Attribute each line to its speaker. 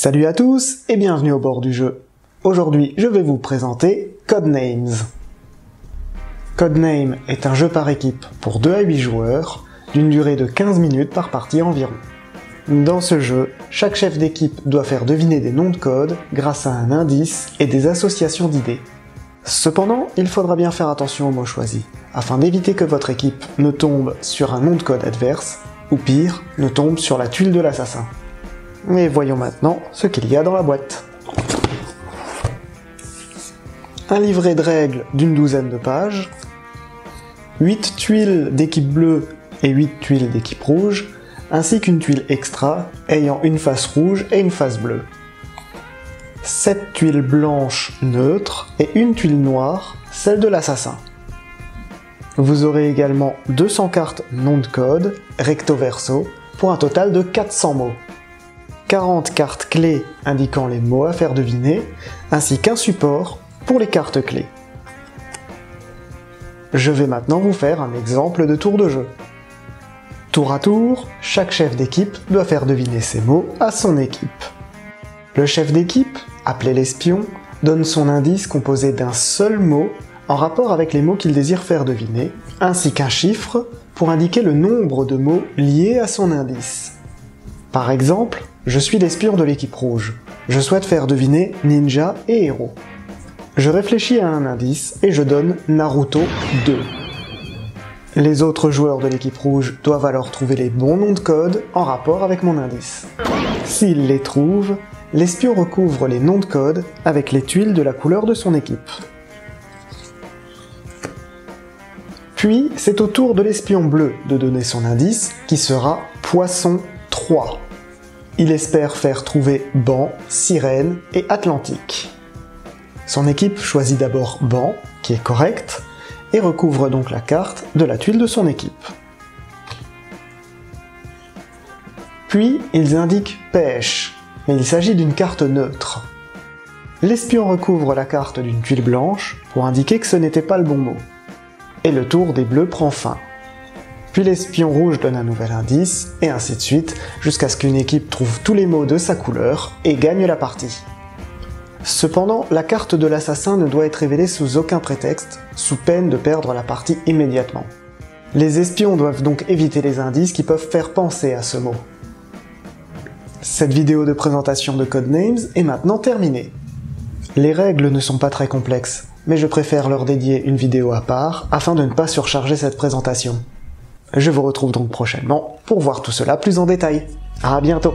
Speaker 1: Salut à tous et bienvenue au bord du jeu. Aujourd'hui, je vais vous présenter Codenames. Codenames est un jeu par équipe pour 2 à 8 joueurs, d'une durée de 15 minutes par partie environ. Dans ce jeu, chaque chef d'équipe doit faire deviner des noms de code grâce à un indice et des associations d'idées. Cependant, il faudra bien faire attention aux mots choisis, afin d'éviter que votre équipe ne tombe sur un nom de code adverse, ou pire, ne tombe sur la tuile de l'assassin. Mais voyons maintenant ce qu'il y a dans la boîte. Un livret de règles d'une douzaine de pages, 8 tuiles d'équipe bleue et 8 tuiles d'équipe rouge, ainsi qu'une tuile extra ayant une face rouge et une face bleue. 7 tuiles blanches neutres et une tuile noire, celle de l'assassin. Vous aurez également 200 cartes nom de code, recto verso, pour un total de 400 mots. 40 cartes clés indiquant les mots à faire deviner, ainsi qu'un support pour les cartes clés. Je vais maintenant vous faire un exemple de tour de jeu. Tour à tour, chaque chef d'équipe doit faire deviner ses mots à son équipe. Le chef d'équipe, appelé l'espion, donne son indice composé d'un seul mot en rapport avec les mots qu'il désire faire deviner, ainsi qu'un chiffre pour indiquer le nombre de mots liés à son indice. Par exemple, je suis l'espion de l'équipe rouge. Je souhaite faire deviner ninja et héros. Je réfléchis à un indice et je donne Naruto 2. Les autres joueurs de l'équipe rouge doivent alors trouver les bons noms de code en rapport avec mon indice. S'ils les trouvent, l'espion recouvre les noms de code avec les tuiles de la couleur de son équipe. Puis, c'est au tour de l'espion bleu de donner son indice, qui sera Poisson 3. Il espère faire trouver Ban, Sirène et Atlantique. Son équipe choisit d'abord Ban, qui est correct, et recouvre donc la carte de la tuile de son équipe. Puis, ils indiquent Pêche, mais il s'agit d'une carte neutre. L'espion recouvre la carte d'une tuile blanche pour indiquer que ce n'était pas le bon mot. Et le tour des bleus prend fin. Puis l'espion rouge donne un nouvel indice, et ainsi de suite, jusqu'à ce qu'une équipe trouve tous les mots de sa couleur et gagne la partie. Cependant, la carte de l'assassin ne doit être révélée sous aucun prétexte, sous peine de perdre la partie immédiatement. Les espions doivent donc éviter les indices qui peuvent faire penser à ce mot. Cette vidéo de présentation de Codenames est maintenant terminée. Les règles ne sont pas très complexes, mais je préfère leur dédier une vidéo à part afin de ne pas surcharger cette présentation. Je vous retrouve donc prochainement pour voir tout cela plus en détail. À bientôt!